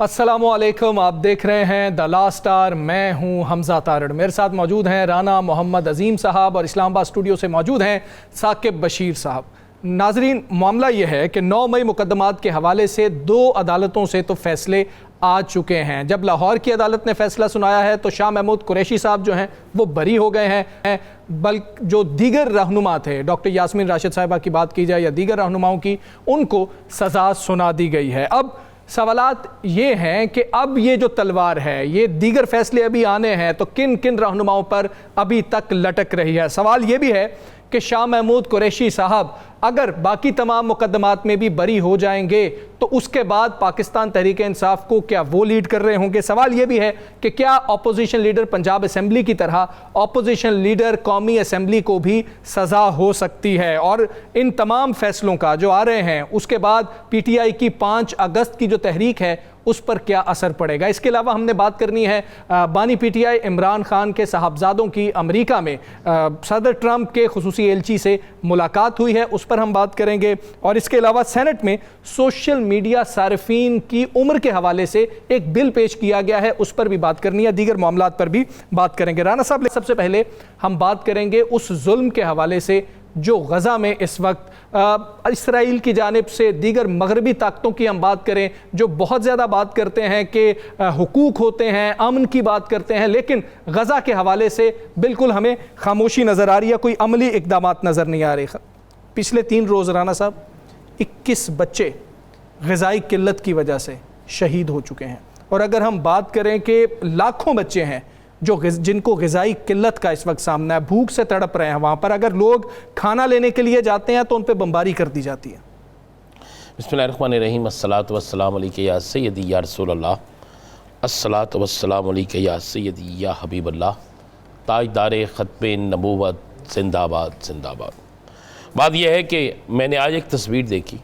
अस्सलामुअलैकुम, आप देख रहे हैं द लास्ट स्टार। मैं हूं हमजा तारड़। मेरे साथ मौजूद हैं राना मोहम्मद अजीम साहब और इस्लामाबाद स्टूडियो से मौजूद हैं साकिब बशीर साहब। नाजरीन, मामला यह है कि 9 मई मुकदमात के हवाले से 2 अदालतों से तो फैसले आ चुके हैं। जब लाहौर की अदालत ने फैसला सुनाया है तो शाह महमूद कुरैशी साहब जो हैं वो बरी हो गए हैं, बल्कि जो दीगर रहनुमा थे, डॉक्टर यास्मीन राशिद साहिबा की बात की जाए या दीगर रहनुमाओं की, उनको सज़ा सुना दी गई है। अब सवालात ये हैं कि अब ये जो तलवार है, ये दीगर फैसले अभी आने हैं तो किन किन रहनुमाओं पर अभी तक लटक रही है। सवाल ये भी है कि शाह महमूद कुरैशी साहब अगर बाकी तमाम मुकदमात में भी बरी हो जाएंगे तो उसके बाद पाकिस्तान तहरीक इंसाफ को क्या वो लीड कर रहे होंगे। सवाल ये भी है कि क्या अपोजिशन लीडर पंजाब असेंबली की तरह अपोजिशन लीडर कौमी असेंबली को भी सज़ा हो सकती है। और इन तमाम फैसलों का जो आ रहे हैं उसके बाद PTI की 5 अगस्त की जो तहरीक है उस पर क्या असर पड़ेगा। इसके अलावा हमने बात करनी है बानी PTI इमरान खान के साहबजादों की अमेरिका में सदर ट्रंप के खुसूसी एलची से मुलाकात हुई है, उस पर हम बात करेंगे। और इसके अलावा सेनेट में सोशल मीडिया सार्फिन की उम्र के हवाले से एक बिल पेश किया गया है, उस पर भी बात करनी है। दीगर मामलात पर भी बात करेंगे। राना साहब, सबसे पहले हम बात करेंगे उस जुल्म के हवाले से जो गज़ा में इस वक्त इसराइल की जानिब से, दीगर मगरबी ताकतों की हम बात करें जो बहुत ज़्यादा बात करते हैं कि हुकूक होते हैं, अमन की बात करते हैं, लेकिन गज़ा के हवाले से बिल्कुल हमें खामोशी नज़र आ रही है, कोई अमली इक़दामात नज़र नहीं आ रहे। पिछले 3 रोज़ राना साहब 21 बच्चे ग़िज़ाई किल्लत की वजह से शहीद हो चुके हैं। और अगर हम बात करें कि लाखों बच्चे हैं जो जिनको ग़िज़ाई किल्लत का इस वक्त सामना है, भूख से तड़प रहे हैं, वहाँ पर अगर लोग खाना लेने के लिए जाते हैं तो उन पर बमबारी कर दी जाती है। बिस्मिल्लाहिर्रहमानिर्रहीम, अस्सलातु वस्सलामु अलैका या सय्यदी या रसूलल्लाह, अस्सलातु वस्सलामु अलैका या सय्यदी या हबीबल्लाह, ताजदार ख़त्मे नबूवत जिंदाबाद जिंदाबाद। बात यह है कि मैंने आज एक तस्वीर देखी।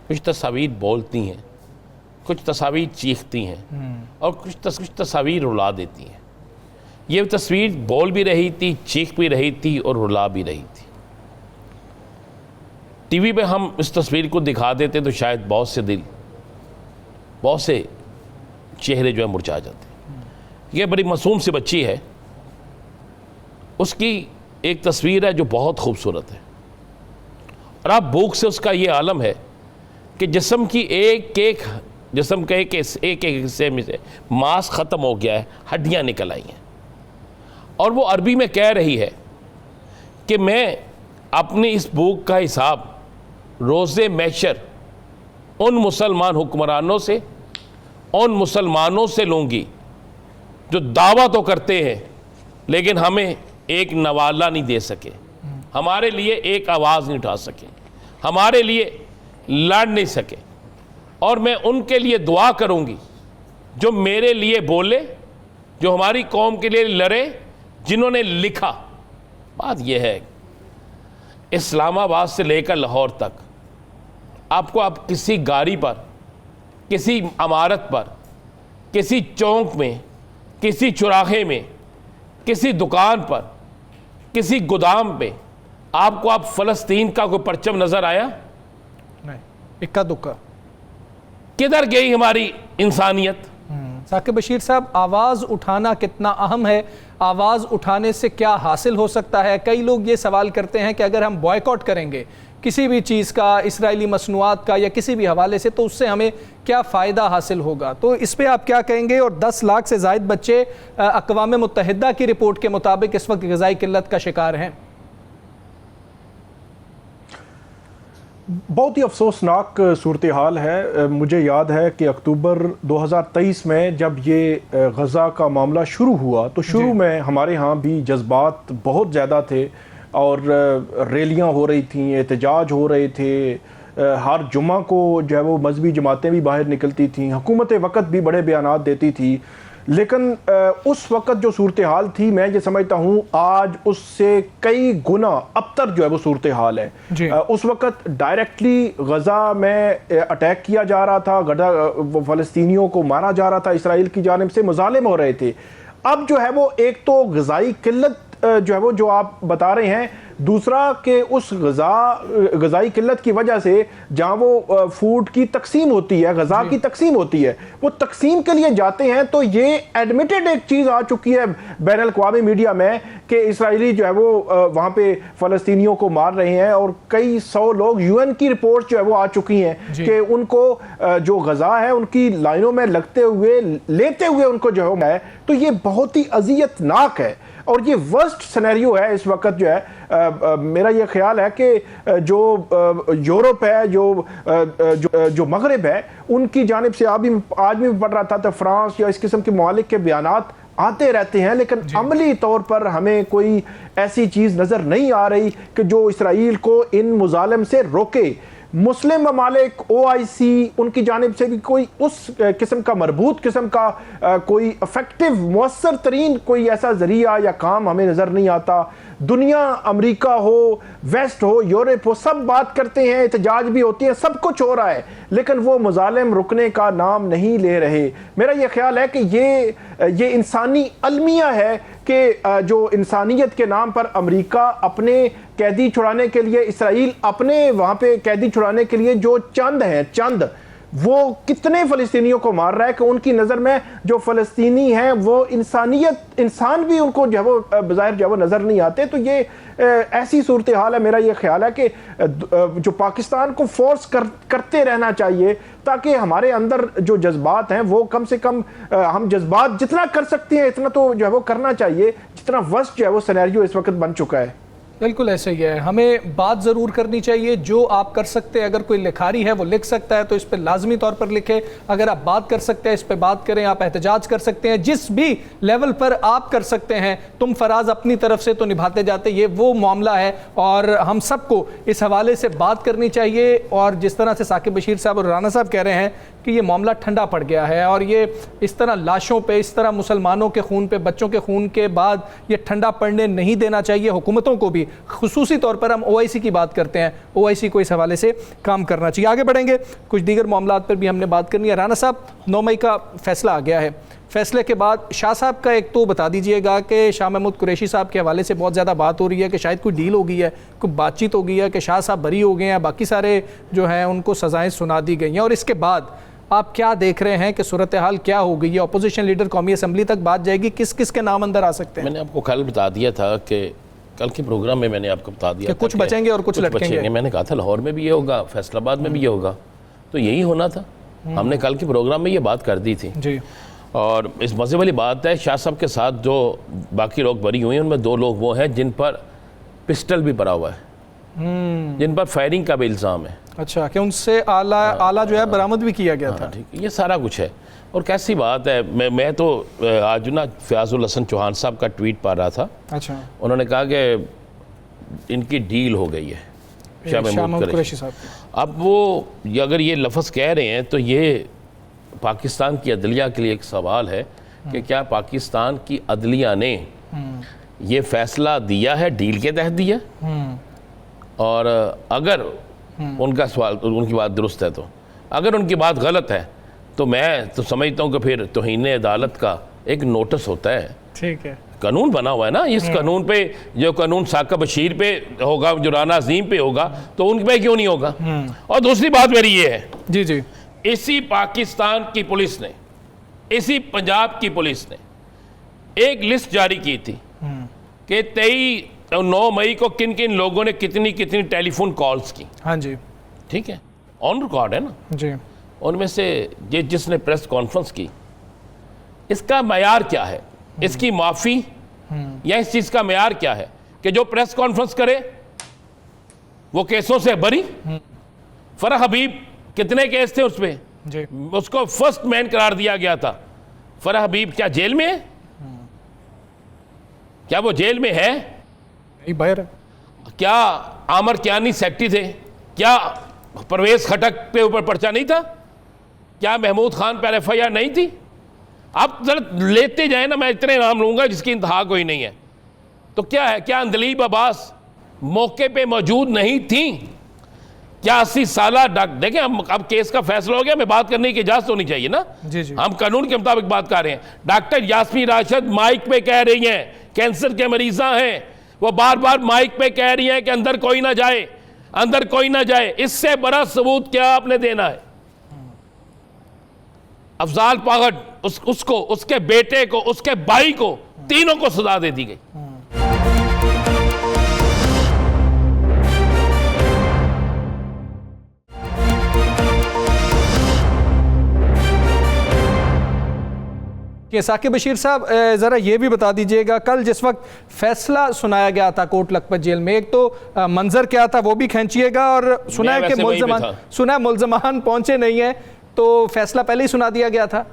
कुछ तस्वीर बोलती हैं, कुछ तस्वीर चीखती हैं और कुछ तस्वीर रुला देती हैं। ये तस्वीर बोल भी रही थी, चीख भी रही थी और रुला भी रही थी। टीवी पे हम इस तस्वीर को दिखा देते तो शायद बहुत से चेहरे जो है मुरझा जाते। ये बड़ी मासूम सी बच्ची है, उसकी एक तस्वीर है जो बहुत खूबसूरत है और आप भूख से उसका ये आलम है कि जिस्म की एक जिस्म के एक हिस्से में से मांस ख़त्म हो गया है, हड्डियाँ निकल आई हैं। और वो अरबी में कह रही है कि मैं अपनी इस भूख का हिसाब रोज़े मैशर उन मुसलमान हुक्मरानों से, उन मुसलमानों से लूँगी जो दावा तो करते हैं लेकिन हमें एक नवाला नहीं दे सके, हमारे लिए एक आवाज़ नहीं उठा सके, हमारे लिए लड़ नहीं सके। और मैं उनके लिए दुआ करूँगी जो मेरे लिए बोले, जो हमारी कौम के लिए लड़े, जिन्होंने लिखा। बात यह है इस्लामाबाद से लेकर लाहौर तक आपको आप किसी गाड़ी पर, किसी इमारत पर, किसी चौक में, किसी चौराहे में, किसी दुकान पर, किसी गोदाम पे आपको आप फ़लस्तीन का कोई परचम नज़र आया? नहीं, इक्का दुक्का। किधर गई हमारी इंसानियत? साकिब बशीर साहब, आवाज़ उठाना कितना अहम है, आवाज़ उठाने से क्या हासिल हो सकता है? कई लोग ये सवाल करते हैं कि अगर हम बॉयकॉट करेंगे किसी भी चीज़ का, इसराइली मसनूआत का या किसी भी हवाले से, तो उससे हमें क्या फ़ायदा हासिल होगा? तो इस पर आप क्या कहेंगे? और 10 लाख से ज़ायद बच्चे अक़वाम मुत्तहिदा की रिपोर्ट के मुताबिक इस वक्त ग़िज़ाई किल्लत का शिकार हैं। बहुत ही अफसोसनाक सूरत हाल है। मुझे याद है कि अक्टूबर 2023 में जब ये गज़ा का मामला शुरू हुआ तो शुरू में हमारे यहाँ भी जज्बात बहुत ज़्यादा थे और रैलियाँ हो रही थीं, एहतजाज हो रहे थे। हर जुम्मा को जो है वो मजहबी जमातें भी बाहर निकलती थीं, हुकूमत वक़्त भी बड़े बयानात देती थी। लेकिन उस वक़्त जो सूरत हाल थी, मैं ये समझता हूँ आज उससे कई गुना अबतर जो है वो सूरत हाल है। उस वक़्त डायरेक्टली गज़ा में अटैक किया जा रहा था, फ़लस्तीनियों को मारा जा रहा था, इसराइल की जानिब से मुज़ालिम हो रहे थे। अब जो है वो एक तो ग़िज़ाई किल्लत जो है वो जो आप बता रहे हैं, दूसरा कि उस ग़िज़ाई किल्लत की वजह से जहाँ वो फूड की तकसीम होती है, ग़िज़ा की तकसीम होती है, वो तकसीम के लिए जाते हैं। तो ये एडमिटेड एक चीज़ आ चुकी है बैनुल अक़वामी मीडिया में कि इसराइली जो है वो वहाँ पे फ़लस्तीनियों को मार रहे हैं, और कई 100 लोग, UN की रिपोर्ट जो है वो आ चुकी हैं कि उनको जो ग़िज़ा है उनकी लाइनों में लगते हुए, लेते हुए उनको जो है, तो ये बहुत ही अज़ियतनाक है। और ये वर्स्ट सिनेरियो है इस वक्त जो है। मेरा ये ख्याल है कि जो यूरोप है, जो मगरिब है, उनकी जानिब से आज भी पढ़ रहा था तो फ्रांस या इस किस्म के ममालिक के बयानात आते रहते हैं, लेकिन अमली तौर पर हमें कोई ऐसी चीज़ नज़र नहीं आ रही कि जो इसराइल को इन मुजालिम से रोके। मुस्लिम ममालिक, OIC, उनकी जानिब से भी कोई उस किस्म का मरबूत किस्म का कोई इफेक्टिव मुअस्सर तरीन कोई ऐसा जरिया या काम हमें नज़र नहीं आता। दुनिया, अमेरिका हो, वेस्ट हो, यूरोप हो, सब बात करते हैं, एहतजाज भी होती है, सब कुछ हो रहा है, लेकिन वो मुजालिम रुकने का नाम नहीं ले रहे। मेरा ये ख्याल है कि ये इंसानी अलमिया है कि जो इंसानियत के नाम पर अमेरिका अपने कैदी छुड़ाने के लिए, इसराइल अपने वहाँ पे कैदी छुड़ाने के लिए जो चंद वो कितने फ़लस्तीनियों को मार रहा है कि उनकी नज़र में जो फ़लस्तीनी हैं वो इंसान भी उनको जो है वो बज़ाहिर जो है वो नज़र नहीं आते। तो ये ऐसी सूरत हाल है। मेरा ये ख्याल है कि जो पाकिस्तान को फोर्स करते रहना चाहिए ताकि हमारे अंदर जो जज्बात हैं वो कम से कम हम जज्बात जितना कर सकते हैं इतना तो जो है वो करना चाहिए, जितना वर्स्ट जो है वो सिनेरियो इस वक्त बन चुका है। बिल्कुल ऐसे ही है। हमें बात ज़रूर करनी चाहिए, जो आप कर सकते हैं। अगर कोई लिखारी है वो लिख सकता है तो इस पर लाजमी तौर पर लिखे। अगर आप बात कर सकते हैं इस पर बात करें, आप एहतजाज कर सकते हैं, जिस भी लेवल पर आप कर सकते हैं। तुम फराज अपनी तरफ से तो निभाते जाते, ये वो मामला है और हम सबको इस हवाले से बात करनी चाहिए। और जिस तरह से साकिब बशीर साहब और राना साहब कह रहे हैं कि ये मामला ठंडा पड़ गया है और ये इस तरह लाशों पे, इस तरह मुसलमानों के खून पे, बच्चों के खून के बाद ये ठंडा पड़ने नहीं देना चाहिए। हुकूमतों को भी, खुसूसी तौर पर हम OIC की बात करते हैं, OIC को इस हवाले से काम करना चाहिए। आगे बढ़ेंगे, कुछ दीगर मामलात पर भी हमने बात करनी है। राना साहब, 9 मई का फैसला आ गया है। फैसले के बाद शाह साहब का एक तो बता दीजिएगा कि शाह महमूद कुरैशी साहब के हवाले से बहुत ज़्यादा बात हो रही है कि शायद कोई डील हो गई है, कोई बातचीत हो गई है कि शाह साहब बरी हो गए हैं, बाकी सारे जो हैं उनको सज़ाएँ सुना दी गई हैं। और इसके बाद आप क्या देख रहे हैं कि सूरत हाल क्या हो गई है? अपोजिशन लीडर कौमी असम्बली तक बात जाएगी, किस किस के नाम अंदर आ सकते हैं? मैंने आपको कल बता दिया था कि कल के प्रोग्राम में मैंने आपको बता दिया कि कुछ बचेंगे और कुछ लटकेंगे। मैंने कहा था लाहौर में भी ये होगा, फैसलाबाद में भी ये होगा, तो यही होना था। हमने कल के प्रोग्राम में ये बात कर दी थी जी। और इस मज़े वाली बात है, शाह साहब के साथ जो बाकी लोग बरी हुए हैं उनमें 2 लोग वो हैं जिन पर पिस्टल भी पड़ा हुआ है, जिन पर फायरिंग का भी इल्ज़ाम है। अच्छा, कि उनसे आला जो है बरामद भी किया गया था। ठीक, ये सारा कुछ है। और कैसी बात है, मैं तो आज ना फयाजुल हसन चौहान साहब का ट्वीट पा रहा था। अच्छा, उन्होंने कहा कि इनकी डील हो गई है शाह महमूद कुरैशी साहब। अब वो अगर ये लफ्ज़ कह रहे हैं तो ये पाकिस्तान की अदलिया के लिए एक सवाल है कि क्या पाकिस्तान की अदलिया ने ये फैसला दिया है, डील के तहत दिया? और अगर उनका सवाल, उनकी बात दुरुस्त है, तो अगर उनकी बात गलत है तो मैं तो समझता हूँ कि फिर तौहीन अदालत का एक नोटिस होता है। ठीक है, कानून बना हुआ है ना, इस कानून पे, जो कानून साकिब बशीर पे होगा, जो राना अजीम पे होगा, तो उन पे क्यों नहीं होगा? और दूसरी बात मेरी ये है जी जी, इसी पाकिस्तान की पुलिस ने, इसी पंजाब की पुलिस ने एक लिस्ट जारी की थी कि 9 मई को किन किन लोगों ने कितनी कितनी टेलीफोन कॉल्स की। हाँ जी, ठीक है, ऑन रिकॉर्ड है ना जी। उनमें से जिसने प्रेस कॉन्फ्रेंस की, इसका मयार क्या है? इसकी माफ़ी या इस चीज़ का मयार क्या है कि जो प्रेस कॉन्फ्रेंस करे वो केसों से बरी? फरह हबीब, कितने केस थे उस पर जी, उसको फर्स्ट मैन करार दिया गया था। फरह हबीब क्या जेल में है? क्या वो जेल में है? नहीं, बाहर है। क्या आमर कियानी सेक्रेटरी थे? क्या परवेज खटक पे ऊपर पर्चा नहीं था? क्या महमूद खान पर FIR नहीं थी? आप जरा लेते जाए ना, मैं इतने नाम लूंगा जिसकी इंतहा कोई नहीं है। तो क्या है, क्या अंदलीब अब्बास मौके पे मौजूद नहीं थी? क्या 80 साल देखें, अब केस का फैसला हो गया, मैं बात करने की इजाजत होनी चाहिए ना। जी जी, हम कानून के मुताबिक बात कर रहे हैं। डॉक्टर यास्मीन राशिद माइक पे कह रही हैं कैंसर के मरीजा हैं, वो बार बार माइक पे कह रही हैं कि अंदर कोई ना जाए, अंदर कोई ना जाए। इससे बड़ा सबूत क्या आपने देना है? अफजाल पागट उसको, उसके बेटे को, उसके भाई को, तीनों को सजा दे दी गई। कि साकिब बशीर साहब ज़रा ये भी बता दीजिएगा, कल जिस वक्त फैसला सुनाया गया था कोट लखपत जेल में, एक तो मंजर क्या था वो भी खींचिएगा, और सुना है कि मुल्ज़मान पहुंचे नहीं है, तो फैसला पहले ही सुना दिया गया था।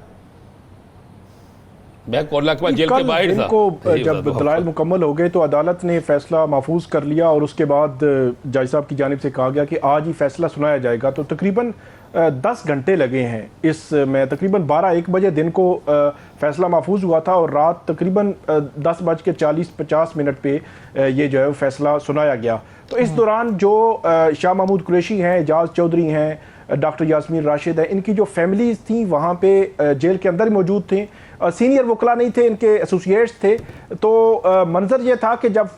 मैं कोट लखपत जेल के बाहर था। को जब दलाइल मुकम्मल हो गए तो अदालत ने फैसला महफूज कर लिया और उसके बाद जज साहब की जानिब से कहा गया कि आज ही फैसला सुनाया जाएगा। तो तकरीबन 10 घंटे लगे हैं इसमें। तकरीबन 12-1 बजे दिन को फैसला महफूज हुआ था और रात तकरीबन 10:40-50 पे ये जो है फैसला सुनाया गया। तो इस दौरान जो शाह महमूद कुरैशी हैं, एजाज चौधरी हैं, डॉक्टर यास्मीन राशिद है, इनकी जो फैमिलीज थी वहाँ पे जेल के अंदर मौजूद थे। सीनियर वकला नहीं थे, इनके एसोसिएट्स थे। तो मंजर ये था कि जब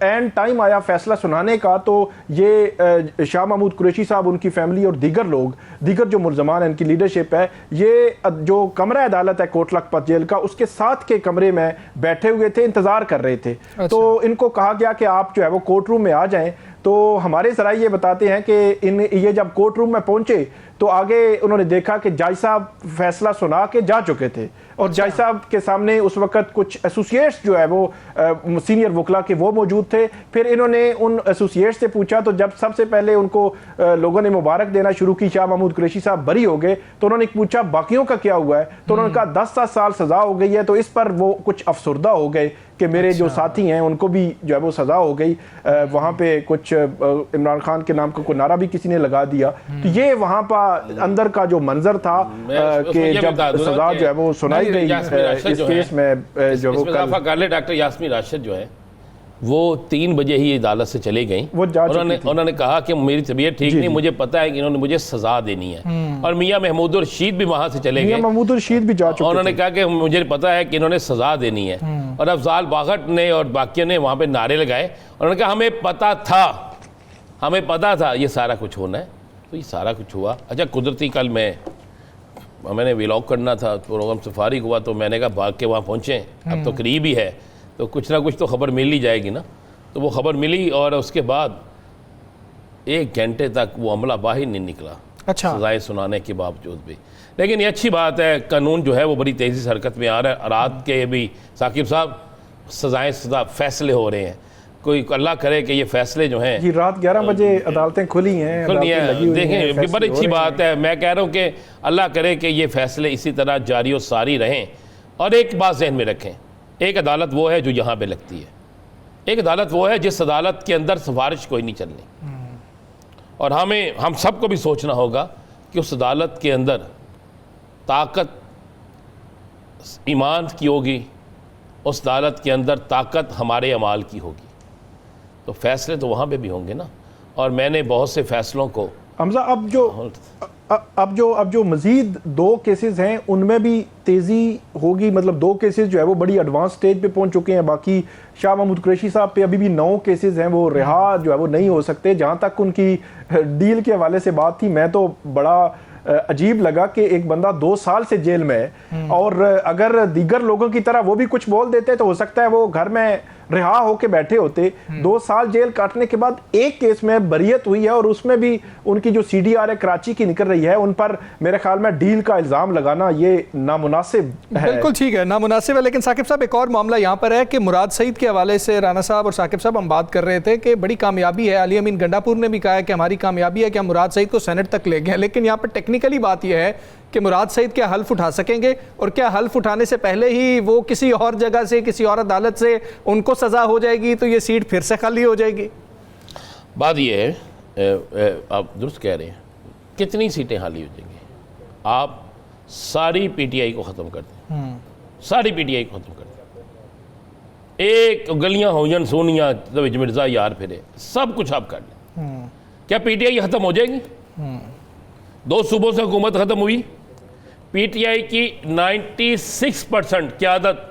एंड टाइम आया फैसला सुनाने का, तो ये शाह महमूद कुरैशी साहब, उनकी फैमिली और दीगर लोग, दीगर जो मुल्ज़मान हैं, इनकी लीडरशिप है, ये जो कमरा अदालत है कोट लखपत जेल का, उसके साथ के कमरे में बैठे हुए थे, इंतज़ार कर रहे थे। अच्छा। तो इनको कहा गया कि आप जो है वो कोर्ट रूम में आ जाएं। तो हमारे ज़राए ये बताते हैं कि ये जब कोर्ट रूम में पहुंचे तो आगे उन्होंने देखा कि जज साहब फैसला सुना के जा चुके थे और जज साहब के सामने उस वक्त कुछ एसोसिएट्स जो है वो सीनियर वकला के वो मौजूद थे। फिर इन्होंने उन एसोसिएट्स से पूछा, तो जब सबसे पहले उनको लोगों ने मुबारक देना शुरू की, शाह महमूद कुरैशी साहब बरी हो गए, तो उन्होंने पूछा बाकियों का क्या हुआ है? तो उन्होंने कहा 10 साल सजा हो गई है। तो इस पर वो कुछ अफसरदा हो गए कि मेरे जो साथी हैं उनको भी जो है वो सजा हो गई। वहाँ पे कुछ इमरान खान के नाम का कोई नारा भी किसी ने लगा दिया। तो ये वहाँ पर अंदर का जो मंजर था कि जब सजा जो है वो सुनाई गई इस केस में, जो वो डॉक्टर यास्मीन राशिद जो है वो 3 बजे ही अदालत से चले गई। उन्होंने कहा कि मेरी तबीयत ठीक नहीं, मुझे पता है कि इन्होंने मुझे सजा देनी है। और मियां महमूद रशीद भी वहां से चले गए, महमूद रशीद भी जा चुके। उन्होंने कहा कि मुझे पता है कि इन्होंने सजा देनी है। और अफजाल बागट ने और बाकियों ने वहां पे नारे लगाए। उन्होंने कहा हमें पता था ये सारा कुछ होना है। तो ये सारा कुछ हुआ। अच्छा, कुदरती कल मैंने व्लॉग करना था, प्रोग्राम से फारिग हुआ तो मैंने कहा भाग के वहाँ पहुँचे, अब तो करीब ही है, तो कुछ ना कुछ तो खबर मिल ही जाएगी ना। तो वो खबर मिली और उसके बाद 1 घंटे तक वो अमला बाहर नहीं निकला। अच्छा, सजाएं सुनाने के बावजूद भी। लेकिन ये अच्छी बात है, कानून जो है वो बड़ी तेज़ी से हरकत में आ रहा है। रात के भी साकिब साहब फैसले हो रहे हैं। कोई अल्लाह करे कि ये फैसले जो हैं जी, रात 11 बजे अदालतें खुली हैं। देखें, बड़ी अच्छी बात है। मैं कह रहा हूँ कि अल्लाह करे कि ये फैसले इसी तरह जारी और सारी रहें। और एक बात जहन में रखें, एक अदालत वो है जो यहाँ पे लगती है, एक अदालत वो है जिस अदालत के अंदर सिफारिश कोई नहीं चलनी। और हम सबको भी सोचना होगा कि उस अदालत के अंदर ताकत ईमान की होगी, उस अदालत के अंदर ताकत हमारे अमाल की होगी। तो फैसले तो वहाँ पे भी होंगे ना। और मैंने बहुत से फैसलों को हमजा अब जो मज़ीद 2 केसेस हैं उनमें भी तेज़ी होगी। मतलब 2 केसेस जो है वो बड़ी एडवांस स्टेज पे पहुंच चुके हैं। बाकी शाह महमूद कुरैशी साहब पे अभी भी 9 केसेस हैं, वो रिहा जो है वो नहीं हो सकते। जहाँ तक उनकी डील के हवाले से बात थी, मैं तो बड़ा अजीब लगा कि एक बंदा 2 साल से जेल में है और अगर दीगर लोगों की तरह वो भी कुछ बोल देते तो हो सकता है वो घर में रिहा होके बैठे होते। 2 साल जेल काटने के बाद एक केस में बरियत हुई है और उसमें भी उनकी जो CDR है कराची की निकल रही है, उन पर मेरे ख्याल में डील का इल्ज़ाम लगाना ये नामुनासिब है। बिल्कुल ठीक है, नामुनासिब है। लेकिन साकिब साहब एक और मामला यहाँ पर है कि मुराद सईद के हवाले से राना साहब और साकिब साहब हम बात कर रहे थे कि बड़ी कामयाबी है। अली अमीन गंडापुर ने भी कहा है कि हमारी कामयाबी है कि हम मुराद सईद को सेनेट तक ले गए। लेकिन यहाँ पर टेक्निकली बात यह है कि मुराद सईद क्या हल्फ उठा सकेंगे, और क्या हल्फ उठाने से पहले ही वो किसी और जगह से, किसी और अदालत से उनको सज़ा हो जाएगी तो ये सीट फिर से खाली हो जाएगी? बात ये है, आप दुरुस्त कह रहे हैं, कितनी सीटें खाली हो जाएंगी? आप सारी PTI को ख़त्म कर दें, सारी PTI को ख़त्म कर दें, एक गलियाँ होयन सोनिया तो मिर्ज़ा यार फिरे, सब कुछ आप कर लें। क्या PTI ख़त्म हो जाएगी? 2 सूबों से हुकूमत ख़त्म हुई, PTI की 96% क़यादत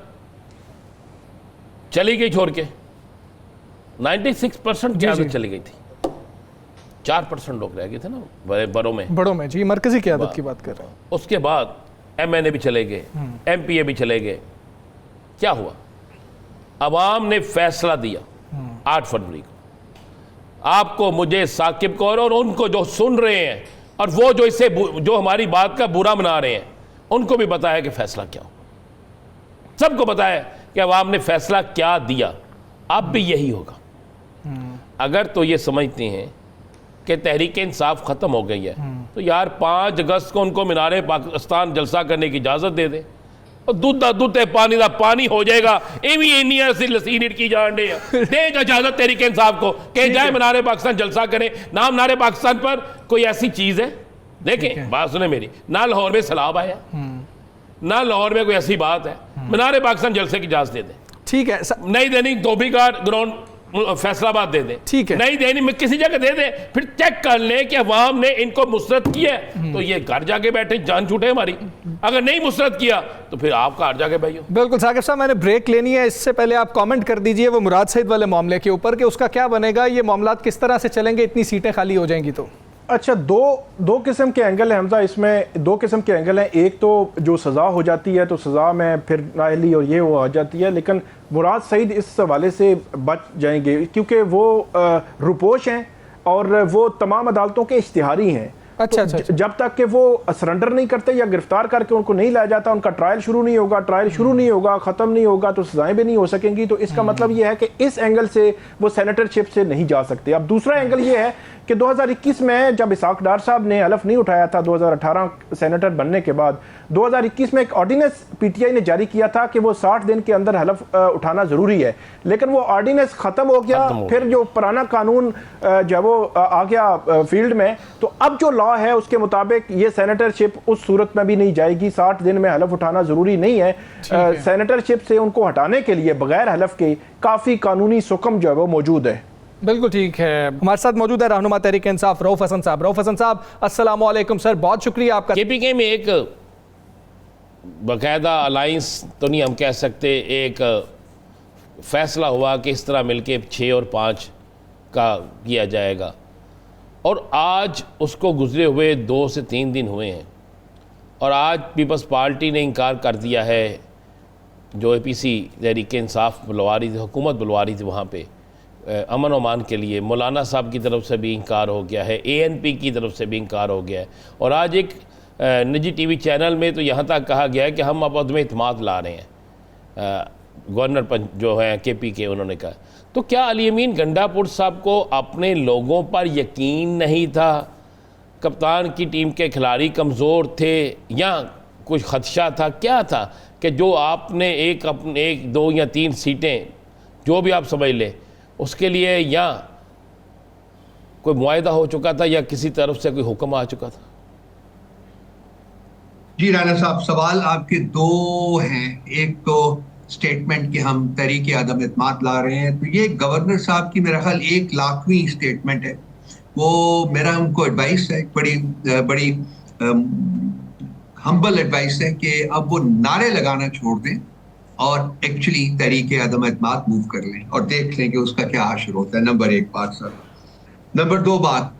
चली गई छोड़ के। 96% की आदत चली गई थी, 4% लोग रह गए थे ना बड़ों में। बड़ों में जी, मरकजी क़यादत की बात कर रहे हैं। उसके बाद MNA भी चले गए, MPA भी चले गए। क्या हुआ? अवाम ने फैसला दिया 8 फरवरी को, आपको, मुझे, साकिब को और उनको जो सुन रहे हैं और वो जो हमारी बात का बुरा मना रहे हैं, उनको भी बताया कि फैसला क्या हो। सबको बताया कि अवाम ने फैसला क्या दिया, अब भी यही होगा। अगर तो ये समझते हैं कि तहरीक इंसाफ ख़त्म हो गई है, तो यार 5 अगस्त को उनको मीनारे पाकिस्तान जलसा करने की इजाज़त दे दें, और दूध दा दूध पानी दा पानी हो जाएगा। लसी की जान दे इजाज़त तहरीक इंसाफ को कि जाए मीनारे पाकिस्तान जलसा करें। ना मीनारे पाकिस्तान पर कोई ऐसी चीज़ है, देखें बात सुने मेरी, ना लाहौर में सैलाब आया, ना लाहौर में कोई ऐसी बात है। मीनारे पाकिस्तान जलसे की इजाज़त दे दें, ठीक है। नहीं देनी धोबी का ग्राउंड फैसलाबाद दे दें, ठीक है। नहीं देनी मैं किसी जगह दे दे, फिर चेक कर ले कि अवाम ने इनको मुसरत किया है, तो ये घर जाके बैठे, जान छूटे हमारी। अगर नहीं मुसरत किया तो फिर आप घर जाके बैठो। बिल्कुल साकिब साहब, मैंने ब्रेक लेनी है, इससे पहले आप कमेंट कर दीजिए वो मुराद सईद वाले मामले के ऊपर कि उसका क्या बनेगा, ये मामलात किस तरह से चलेंगे, इतनी सीटें खाली हो जाएंगी तो। अच्छा, दो किस्म के एंगल है हमजा, इसमें 2 किस्म के एंगल हैं। एक तो जो सज़ा हो जाती है तो सज़ा में फिर नाअहली और ये वो आ जाती है, लेकिन मुराद सईद इस हवाले से बच जाएंगे क्योंकि वो रुपोश हैं और वो तमाम अदालतों के इश्तिहारी हैं। अच्छा, तो जब तक कि वो सरेंडर नहीं करते या गिरफ्तार करके उनको नहीं लाया जाता, उनका ट्रायल शुरू नहीं होगा, ख़त्म नहीं होगा, तो सजाएं भी नहीं हो सकेंगी। तो इसका मतलब ये है कि इस एंगल से वो सेनेटरशिप से नहीं जा सकते। अब दूसरा एंगल ये है कि 2021 में जब इसाक डार साहब ने हलफ नहीं उठाया था 2018 सेनेटर बनने के बाद, 2021 में एक ऑर्डिनेंस PTI ने जारी किया था कि वो 60 दिन के अंदर हलफ उठाना ज़रूरी है, लेकिन वो ऑर्डिनेंस ख़त्म हो गया। फिर जो पुराना कानून जब वो आ गया फील्ड में, तो अब जो लॉ है उसके मुताबिक ये सेनेटरशिप उस सूरत में भी नहीं जाएगी। 60 दिन में हलफ उठाना ज़रूरी नहीं है। सेनेटरशिप से उनको हटाने के लिए बगैर हलफ के काफ़ी कानूनी सुकम जो है वो मौजूद है। बिल्कुल ठीक है। हमारे साथ मौजूद है रहनुमा तहरीक इंसाफ रऊफ हसन साहब। रऊफ हसन साहब, अस्सलाम वालेकुम सर, बहुत शुक्रिया आपका। KPK में एक बाकायदा अलाइंस तो नहीं हम कह सकते, एक फैसला हुआ कि इस तरह मिलके 6 और 5 का किया जाएगा, और आज उसको गुजरे हुए 2 से 3 दिन हुए हैं, और आज पीपल्स पार्टी ने इनकार कर दिया है। जो APC तहरीक इंसाफ बुलवा रही थी, हुकूमत बुलवा रही थी वहाँ पे अमन ओमान के लिए, मौलाना साहब की तरफ से भी इनकार हो गया है, ANP की तरफ से भी इनकार हो गया है, और आज एक निजी TV चैनल में तो यहाँ तक कहा गया है कि हम अब अदम इत्माद ला रहे हैं। गवर्नर जो है KPK, उन्होंने कहा। तो क्या अली अमीन गंडापुर साहब को अपने लोगों पर यकीन नहीं था? कप्तान की टीम के खिलाड़ी कमज़ोर थे या कुछ खदशा था? क्या था कि जो आपने अपने 1, 2 या 3 सीटें जो भी आप समझ लें उसके लिए या कोई मुआहदा हो चुका था या किसी तरफ से कोई हुक्म आ चुका था? जी राना साहब, सवाल आपके 2 हैं। एक तो स्टेटमेंट कि हम तहरीक अदम इत्माद ला रहे हैं, तो ये गवर्नर साहब की मेरा ख्याल 1 लाखवीं स्टेटमेंट है। वो मेरा उनको एडवाइस है, बड़ी हम्बल एडवाइस है कि अब वो नारे लगाना छोड़ दें और एक्चुअली तहरीक अदम इत्माद मूव कर लें और देख लें कि उसका क्या आशर होता है। नंबर 1 बात सर। नंबर 2 बात,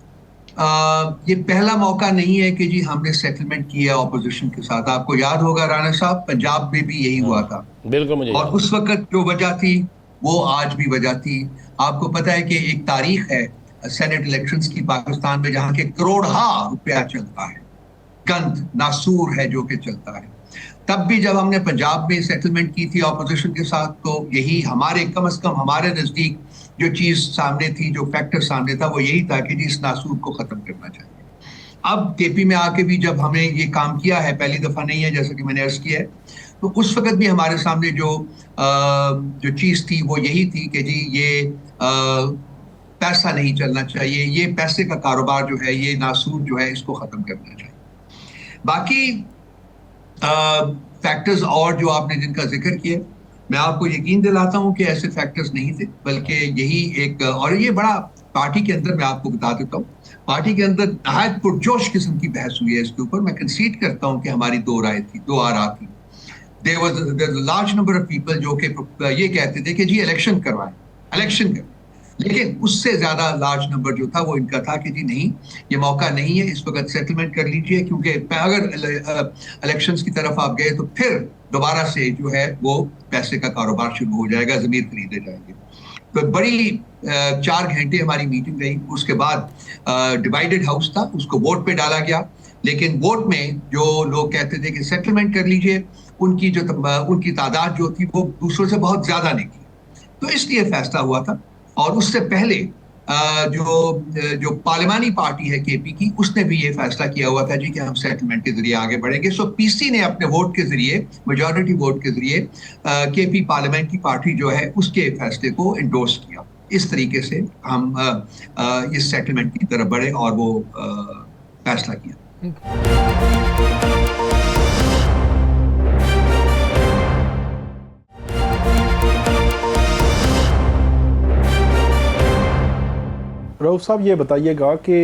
ये पहला मौका नहीं है कि जी हमने सेटलमेंट किया ऑपोजिशन के साथ। आपको याद होगा राना साहब, पंजाब में भी यही हुआ था। बिल्कुल मुझे। और उस वक्त जो वजह थी वो आज भी वजह थी। आपको पता है कि एक तारीख है सेनेट इलेक्शंस की पाकिस्तान में जहां के करोड़ा रुपया चलता है, गंद नासूर है जो कि चलता है। तब भी जब हमने पंजाब में सेटलमेंट की थी ऑपोजिशन के साथ, तो यही हमारे कम से कम हमारे नजदीक जो चीज सामने थी, जो फैक्टर सामने था, वो यही था कि जी इस नासूर को खत्म करना चाहिए। अब KP में आके भी जब हमने ये काम किया है, पहली दफा नहीं है जैसा कि मैंने अर्ज किया है, तो उस वक्त भी हमारे सामने जो चीज थी वो यही थी कि जी ये पैसा नहीं चलना चाहिए, ये पैसे का कारोबार जो है, ये नासूर जो है, इसको खत्म करना चाहिए। बाकी फैक्टर्स और जो आपने जिनका जिक्र किया, मैं आपको यकीन दिलाता हूं कि ऐसे फैक्टर्स नहीं थे, बल्कि यही एक, और ये बड़ा पार्टी के अंदर मैं आपको बता देता हूं, पार्टी के अंदर नहायत पुरजोश किस्म की बहस हुई है इसके ऊपर। मैं कंसीड करता हूं कि हमारी 2 राय थी, 2 आरा थी। There was large number of people जो कि ये कहते थे कि जी इलेक्शन करवाएं, इलेक्शन करें। लेकिन उससे ज्यादा लार्ज नंबर जो था वो इनका था कि जी नहीं, ये मौका नहीं है, इस वक्त सेटलमेंट कर लीजिए, क्योंकि अगर इलेक्शंस की तरफ आप गए तो फिर दोबारा से जो है वो पैसे का कारोबार शुरू हो जाएगा, जमीर खरीदे जाएंगे। तो बड़ी 4 घंटे हमारी मीटिंग रही। उसके बाद डिवाइडेड हाउस था, उसको वोट पे डाला गया, लेकिन वोट में जो लोग कहते थे कि सेटलमेंट कर लीजिए, उनकी तादाद जो थी वो दूसरों से बहुत ज्यादा निकली, तो इसलिए फैसला हुआ था। और उससे पहले जो पार्लिमानी पार्टी है केपी की, उसने भी ये फैसला किया हुआ था जी कि हम सेटलमेंट के जरिए आगे बढ़ेंगे। सो पीसी ने अपने वोट के जरिए, मेजॉरिटी वोट के जरिए, केपी पार्लियामेंट की पार्टी जो है उसके फैसले को इंडोर्स किया। इस तरीके से हम इस सेटलमेंट की तरफ बढ़े और वो फैसला किया। रऊफ साहब, ये बताइएगा कि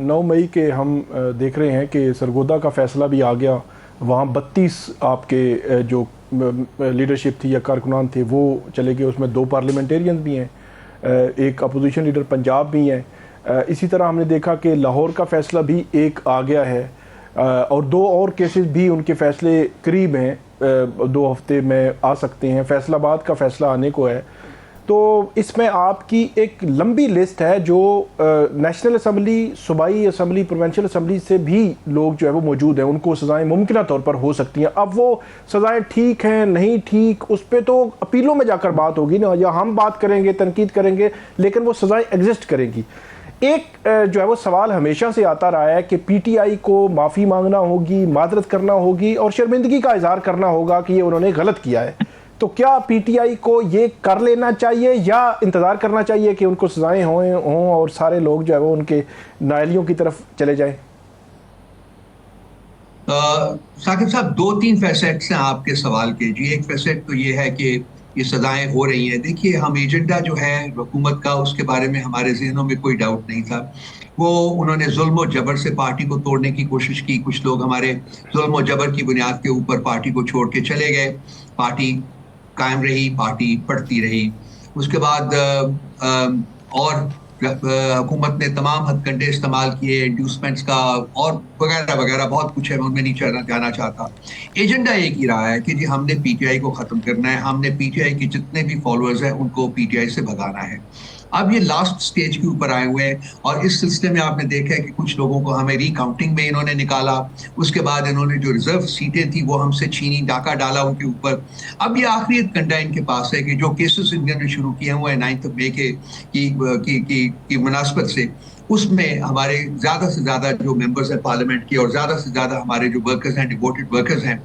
9 मई के हम देख रहे हैं कि सरगोदा का फैसला भी आ गया, वहाँ 32 आपके जो लीडरशिप थी या कारकुनान थे वो चले गए, उसमें 2 पार्लियामेंटेरियन भी हैं, एक अपोजिशन लीडर पंजाब भी हैं। इसी तरह हमने देखा कि लाहौर का फैसला भी एक आ गया है, और 2 और केसेस भी उनके फैसले करीब हैं, 2 हफ्ते में आ सकते हैं। फैसलाबाद का फैसला आने को है। तो इसमें आपकी एक लंबी लिस्ट है जो नेशनल असम्बली, सूबाई असम्बली, प्रोविंशियल असम्बली से भी लोग जो है वो मौजूद हैं, उनको सज़ाएं मुमकिन तौर पर हो सकती हैं। अब वो सज़ाएं ठीक हैं नहीं ठीक, उस पर तो अपीलों में जाकर बात होगी ना, या हम बात करेंगे, तनकीद करेंगे, लेकिन वो सज़ाएं एग्जिस्ट करेंगी। एक जो है वो सवाल हमेशा से आता रहा है कि पीटीआई को माफ़ी मांगना होगी, मादरत करना होगी और शर्मिंदगी का इजहार करना होगा कि ये उन्होंने गलत किया है। तो क्या पीटीआई को ये कर लेना चाहिए या इंतज़ार करना चाहिए कि उनको सजाएं हों और सारे लोग जो है वो उनके नायलियों की तरफ चले जाएं? साकिब साहब, 2-3 फैसेट्स हैं आपके सवाल के जी। एक फैसेट तो ये है कि ये सजाएं हो रही हैं। देखिए, हम एजेंडा जो है हुकूमत का, उसके बारे में हमारे जहनों में कोई डाउट नहीं था। वो उन्होंने जुल्म और जबर से पार्टी को तोड़ने की कोशिश की। कुछ लोग हमारे जुल्म और जबर की बुनियाद के ऊपर पार्टी को छोड़ के चले गए। पार्टी कायम रही, पार्टी बढ़ती रही। उसके बाद और हुकूमत ने तमाम हथकंडे इस्तेमाल किए, इंड्यूसमेंट्स का और वगैरह वगैरह, बहुत कुछ है, मैं उनमें नहीं जाना चाहता। एजेंडा एक ही रहा है कि जी हमने पीटीआई को ख़त्म करना है, हमने पीटीआई के जितने भी फॉलोअर्स हैं उनको पीटीआई से भगाना है। अब ये लास्ट स्टेज के ऊपर आए हुए हैं और इस सिलसिले में आपने देखा है कि कुछ लोगों को हमें रिकाउंटिंग में इन्होंने निकाला, उसके बाद इन्होंने जो रिजर्व सीटें थी वो हमसे छीनी, डाका डाला उनके ऊपर। अब ये आखिरी कंडा इनके पास है कि जो केसेस इन्होंने शुरू किए हुए हैं 9 मई की मुनासबत से, उसमें हमारे ज़्यादा से ज़्यादा जो मेंबर्स हैं पार्लियामेंट के और ज़्यादा से ज़्यादा हमारे जो वर्कर्स हैं, डिवोटेड वर्कर्स हैं,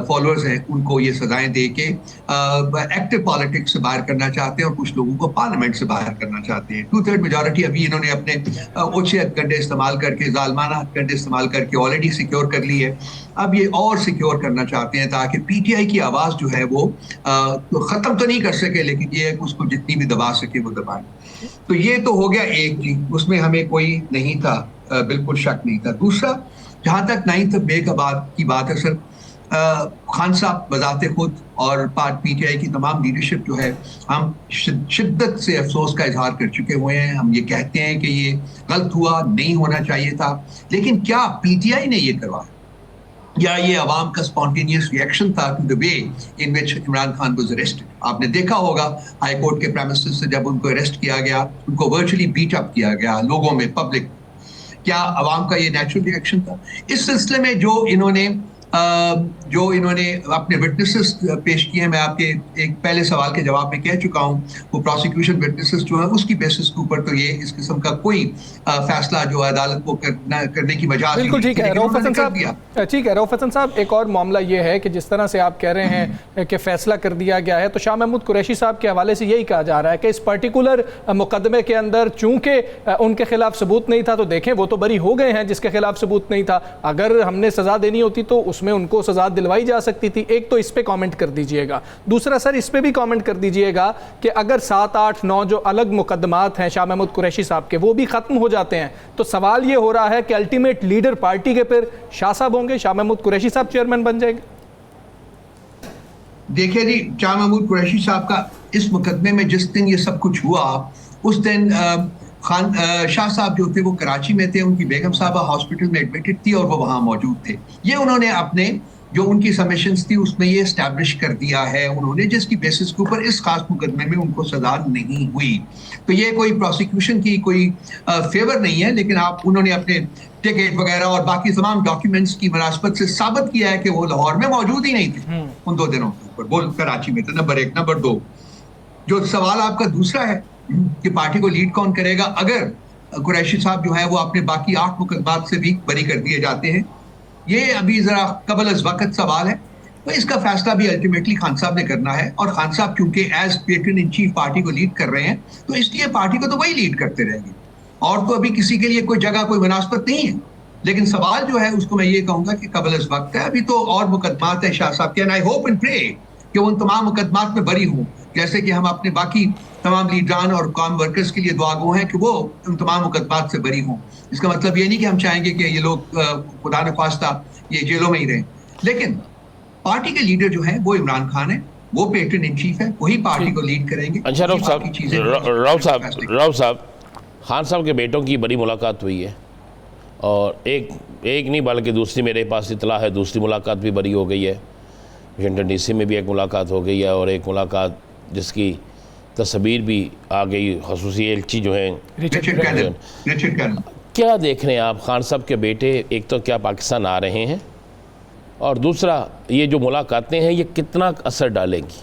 फॉलोअर्स हैं, उनको ये सजाएं दे के एक्टिव पॉलिटिक्स से बाहर करना चाहते हैं और कुछ लोगों को पार्लियामेंट से बाहर करना चाहते हैं। 2/3 मेजॉरिटी अभी इन्होंने अपने ओछे हथकंडे इस्तेमाल करके, जालमाना हथकंडे इस्तेमाल करके ऑलरेडी सिक्योर कर ली है। अब ये और सिक्योर करना चाहते हैं ताकि पीटीआई की आवाज़ जो है वो तो ख़त्म तो नहीं कर सके, लेकिन ये उसको जितनी भी दबा सके वो दबाए। तो ये तो हो गया एक चीज, उसमें हमें कोई नहीं था, बिल्कुल शक नहीं था। दूसरा, जहां तक 9 मई की बात है सर, खान साहब बजाते खुद और पीटीआई की तमाम लीडरशिप जो है, हम शिद्दत से अफसोस का इजहार कर चुके हुए हैं। हम ये कहते हैं कि ये गलत हुआ, नहीं होना चाहिए था, लेकिन क्या पीटीआई ने ये करवाया या ये अवाम का स्पॉन्टेनियस रिएक्शन था to the way in which Imran Khan was arrested? आपने देखा होगा हाई कोर्ट के प्रेमिसेस से जब उनको अरेस्ट किया गया, उनको वर्चुअली बीट अप किया गया लोगों में, पब्लिक। क्या अवाम का ये नेचुरल रिएक्शन था? इस सिलसिले में जो इन्होंने अपने विटनेसेस पेश किए हैं, मैं आपके एक पहले सवाल के जवाब में कह चुका हूं, वो प्रोसिक्यूशन विटनेसेस जो है उसकी बेसिस के ऊपर तो ये इस किस्म का कोई फैसला जो अदालत को करने की वजह बिल्कुल ठीक है रऊफ हसन साहब। ठीक है रऊफ हसन साहब, एक और मामला ये है कि जिस तरह से आप कह रहे हैं कि फैसला कर दिया गया है, तो शाह महमूद कुरैशी साहब के हवाले से यही कहा जा रहा है कि इस पर्टिकुलर मुकदमे के अंदर चूंकि उनके खिलाफ सबूत नहीं था, तो देखें वो तो बरी हो गए हैं जिसके खिलाफ सबूत नहीं था। अगर हमने सजा देनी होती तो उसमें उनको सजा दिलवाई जा सकती थी। एक तो इस पे कमेंट कर दीजिएगा। दूसरा सर, इस पे भी कमेंट कर दीजिएगा कि अगर 7, 8, 9 जो अलग मुकदमात हैं शाह महमूद कुरैशी साहब के, वो भी खत्म हो जाते हैं, तो सवाल ये हो रहा है कि अल्टीमेट लीडर पार्टी के फिर शाह साहब होंगे, शाह महमूद कुरैशी साहब चेयरमैन बन जाएंगे? देखिए जी, शाह महमूद कुरैशी साहब का इस मुकदमे में जिस दिन ये सब कुछ हुआ, उस दिन शाह साहब जो थे वो कराची में थे, उनकी बेगम साहबा हॉस्पिटल में एडमिटेड थी और वो वहां मौजूद थे। ये उन्होंने अपने जो उनकी सबमिशंस थी उसमें ये एस्टैब्लिश कर दिया है उन्होंने, जिसकी बेसिस के ऊपर इस खास मुकदमे में उनको सजा नहीं हुई। तो ये कोई प्रोसिक्यूशन की कोई फेवर नहीं है, लेकिन उन्होंने अपने टिकट वगैरह और बाकी तमाम डॉक्यूमेंट्स की मुनासबत से साबित किया है कि वो लाहौर में मौजूद ही नहीं थे उन 2 दिनों के ऊपर, वो कराची में थे। नंबर 1। नंबर 2, जो सवाल आपका दूसरा है कि पार्टी को लीड कौन करेगा अगर कुरैशी साहब जो है वो अपने बाकी 8 मुकदमात से भी बरी कर दिए जाते हैं, ये अभी जरा कबल अज वक्त सवाल है। तो इसका फैसला भी अल्टीमेटली खान साहब ने करना है, और खान साहब क्योंकि as patron in chief party को लीड कर रहे हैं, तो इसलिए पार्टी को तो वही लीड करते रहेंगे, और तो अभी किसी के लिए कोई जगह कोई मुनासबत नहीं है। लेकिन सवाल जो है उसको मैं ये कहूंगा कि कबल अज वक्त है, अभी तो और मुकदमात है शाह साहब के, and I hope and pray कि उन तमाम मुकदमात में बरी हों, जैसे कि हम अपने बाकी तमाम लीडरान और कॉम वर्कर्स के लिए दुआ गो हैं कि वो उन तमाम मुकदमात से बरी हों। इसका मतलब ये नहीं कि हम चाहेंगे कि ये लोग खुदा न खास्ता ये जेलों में ही रहें, लेकिन पार्टी के लीडर जो हैं वो इमरान खान है, वो पेट्रन इन चीफ है, वही पार्टी को लीड करेंगे। अच्छा राव साहब, खान साहब के बेटों की बड़ी मुलाकात हुई है, और एक नहीं बल्कि दूसरी मेरे पास इतला है, दूसरी मुलाकात भी बरी हो गई है। वाशिंगटन डीसी में भी एक मुलाकात हो गई है, और एक मुलाकात जिसकी तस्वीर भी आ गई, खसूसी एलची जो हैं रिचर्ड कैनन। क्या देख रहे हैं आप खान साहब के बेटे, एक तो क्या पाकिस्तान आ रहे हैं, और दूसरा ये जो मुलाकातें हैं ये कितना असर डालेंगी?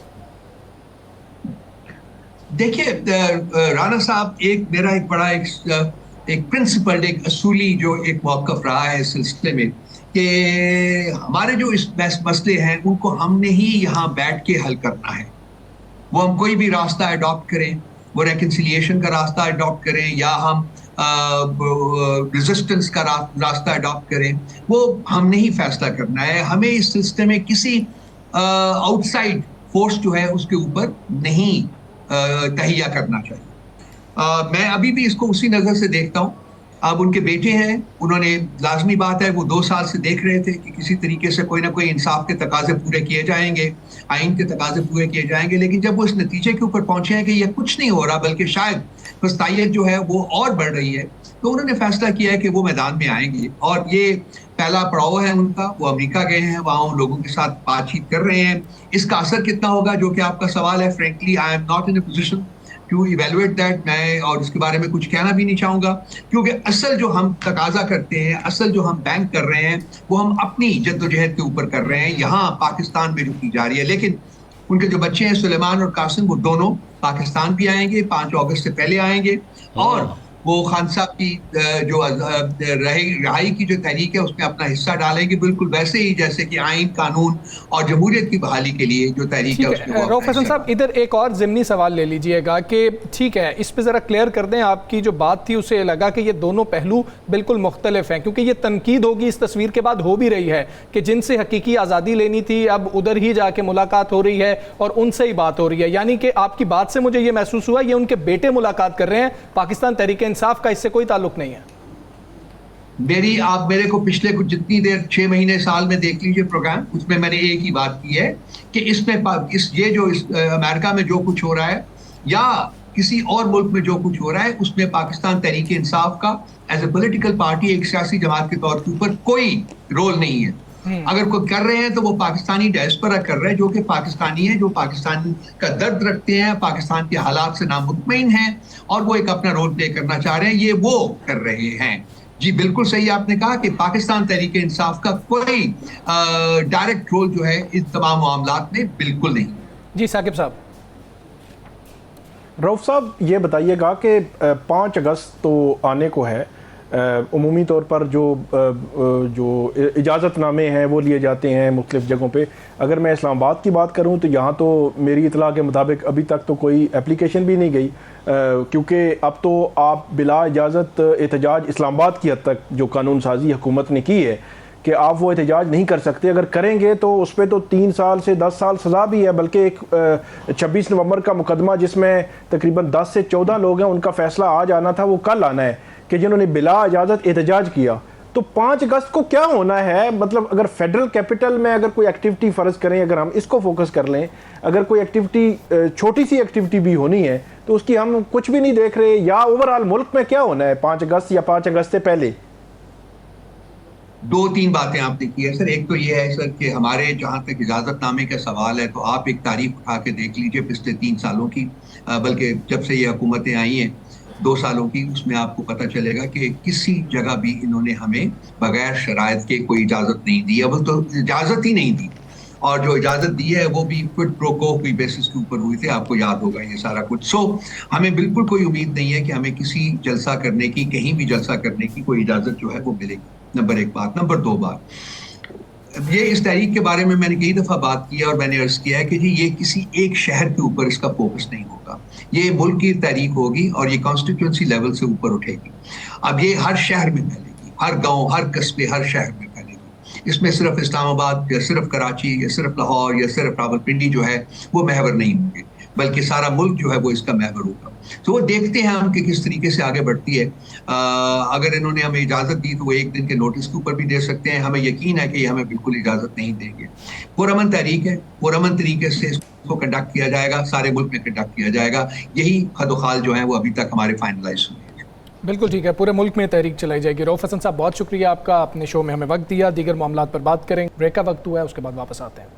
देखिए राना साहब, मेरा एक बड़ा एक प्रिंसिपल, एक असूली जो एक मौक़िफ़ रहा है इस सिलसिले में कि हमारे जो इस मसले हैं उनको हमने ही यहाँ बैठ के हल करना है। वो हम कोई भी रास्ता अडॉप्ट करें, वो रेकन्सिलिएशन का रास्ता अडॉप्ट करें या हम रेजिस्टेंस का रास्ता अडॉप्ट करें, वो हमने ही फैसला करना है। हमें इस सिलसिले में किसी आउटसाइड फोर्स जो है उसके ऊपर नहीं तहिया करना चाहिए। मैं अभी भी इसको उसी नज़र से देखता हूँ। अब उनके बेटे हैं, उन्होंने, लाजमी बात है, वो 2 साल से देख रहे थे कि किसी तरीके से कोई ना कोई इंसाफ के तकाजे पूरे किए जाएंगे, आइन के तकाजे पूरे किए जाएंगे, लेकिन जब वो इस नतीजे के ऊपर पहुंचे हैं कि ये कुछ नहीं हो रहा बल्कि शायद फस्तायत जो है वो और बढ़ रही है, तो उन्होंने फैसला किया है कि वो मैदान में आएंगे। और ये पहला पड़ाव है उनका, वो अमेरिका गए हैं, वहाँ उन लोगों के साथ बातचीत कर रहे हैं। इसका असर कितना होगा, जो कि आपका सवाल है, frankly I am not in a position to evaluate that. मैं और इसके बारे में कुछ कहना भी नहीं चाहूँगा, क्योंकि असल जो हम तकाजा करते हैं, असल जो हम बैंक कर रहे हैं, वो हम अपनी जद्दोजहद के ऊपर कर रहे हैं, यहाँ पाकिस्तान में जो की जा रही है। लेकिन उनके जो बच्चे हैं सुलेमान और कासिम, वो दोनों पाकिस्तान भी आएंगे, 5 अगस्त से पहले आएंगे, और वो खान साहब की जो रहाई की जो तहरीक है उसमें अपना हिस्सा डालेंगे, बिल्कुल वैसे ही जैसे कि आइन, कानून और जमहूरियत की बहाली के लिए जो तहरीक है उसमें। रऊफ हसन साहब, इधर एक और ज़िमनी सवाल ले लीजिएगा कि ठीक है, इस पे ज़रा क्लियर कर दें। आपकी जो बात थी उससे लगा कि ये दोनों पहलू बिल्कुल मुख्तलिफ हैं, क्योंकि ये तनकीद होगी इस तस्वीर के बाद, हो भी रही है कि जिनसे हकीकी आज़ादी लेनी थी अब उधर ही जाके मुलाकात हो रही है और उनसे ही बात हो रही है। यानी कि आपकी बात से मुझे ये महसूस हुआ ये उनके बेटे मुलाकात कर रहे हैं, पाकिस्तान तहरीक इंसाफ का इससे कोई ताल्लुक नहीं है। आप मेरे को पिछले कुछ जितनी देर 6 महीने साल में देख लीजिए प्रोग्राम, उसमें मैंने एक ही बात की है कि इसमें अमेरिका में जो कुछ हो रहा है या किसी और मुल्क में जो कुछ हो रहा है, उसमें पाकिस्तान तहरीक इंसाफ का एज ए पॉलिटिकल पार्टी, एक सियासी जमात के तौर के ऊपर कोई रोल नहीं है। अगर कोई कर रहे हैं तो वो पाकिस्तानी डायस्पोरा कर रहे हैं, जो कि पाकिस्तानी है, जो पाकिस्तान का दर्द रखते हैं, पाकिस्तान के हालात से नामुतमईन हैं, और वो एक अपना रोल प्ले करना चाह रहे हैं, ये वो कर रहे हैं। जी बिल्कुल सही आपने कहा कि पाकिस्तान तहरीक इंसाफ का कोई डायरेक्ट रोल जो है इस तमाम मामलात में बिल्कुल नहीं। जी साकिब साहब। रऊफ साहब, ये बताइएगा कि 5 अगस्त तो आने को है, उमूमी तौर पर जो इजाज़तनामे हैं वो लिए जाते हैं मुख्तलिफ़ जगहों पे। अगर मैं इस्लामाबाद की बात करूं तो यहाँ तो मेरी इतला के मुताबिक अभी तक तो कोई एप्लीकेशन भी नहीं गई, क्योंकि अब तो आप बिला इजाज़त एहतजाज इस्लामाबाद की हद तक जो कानून साजी हुकूमत ने की है कि आप वो एहतजाज नहीं कर सकते। अगर करेंगे तो उस पर तो 3 साल से 10 साल सज़ा भी है, बल्कि एक 26 नवंबर का मुकदमा जिसमें तकरीबन 10 से 14 लोग हैं, उनका फ़ैसला आज आना था, वो कल आना है कि जिन्होंने बिला इजाज़त एहतजाज किया। तो 5 अगस्त को क्या होना है? मतलब अगर फेडरल कैपिटल में अगर कोई एक्टिविटी फर्ज करें, अगर हम इसको फोकस कर लें, अगर कोई एक्टिविटी छोटी सी एक्टिविटी भी होनी है तो उसकी हम कुछ भी नहीं देख रहे, या ओवरऑल मुल्क में क्या होना है 5 अगस्त या 5 अगस्त से पहले? 2-3 बातें आपने की है सर। एक तो ये है सर कि हमारे जहां तक इजाजतनामे का सवाल है तो आप एक तारीख उठा के देख लीजिए पिछले 3 सालों की, बल्कि जब से ये हुकूमतें आई हैं 2 सालों की, उसमें आपको पता चलेगा कि किसी जगह भी इन्होंने हमें बगैर शराइत के कोई इजाजत नहीं दी। अब तो इजाजत ही नहीं दी, और जो इजाजत दी है वो भी क्विड प्रो को की बेसिस के ऊपर हुई थी, आपको याद होगा ये सारा कुछ। सो हमें बिल्कुल कोई उम्मीद नहीं है कि हमें किसी जलसा करने की, कहीं भी जलसा करने की कोई इजाजत जो है वो मिलेगी। नंबर 1 बात। नंबर 2 बात, ये इस तहरीक के बारे में मैंने कई दफा बात की है और मैंने अर्ज किया है कि जी ये किसी एक शहर के ऊपर इसका फोकस नहीं होगा, ये मुल्क की तहरीक होगी और ये कॉन्स्टिट्यूंसी लेवल से ऊपर उठेगी। अब ये हर शहर में फैलेगी, हर गांव, हर कस्बे, हर शहर में फैलेगी। इसमें सिर्फ इस्लामाबाद या सिर्फ कराची या सिर्फ लाहौर या सिर्फ रावलपिंडी जो है वो महवर नहीं होंगे, बल्कि सारा मुल्क जो है वो इसका महवर होगा। तो वो देखते हैं हम कि किस तरीके से आगे बढ़ती है। अगर इन्होंने हमें इजाज़त दी तो वो 1 दिन के नोटिस के ऊपर भी दे सकते हैं। हमें यकीन है कि ये हमें बिल्कुल इजाज़त नहीं देंगे। पुरअमन तहरीक है, पुरअमन तरीके से इसको कंडक्ट किया जाएगा, सारे मुल्क में कंडक्ट किया जाएगा। यही खदोखाल जो है वो अभी तक हमारे फाइनलाइज हुए हैं। बिल्कुल ठीक है, पूरे मुल्क में तहरीक चलाई जाएगी। रऊफ हसन साहब बहुत शुक्रिया आपका, अपने शो में हमें वक्त दिया। दीगर मामलात पर बात करेंगे, ब्रेक का वक्त हुआ है, उसके बाद वापस आते हैं।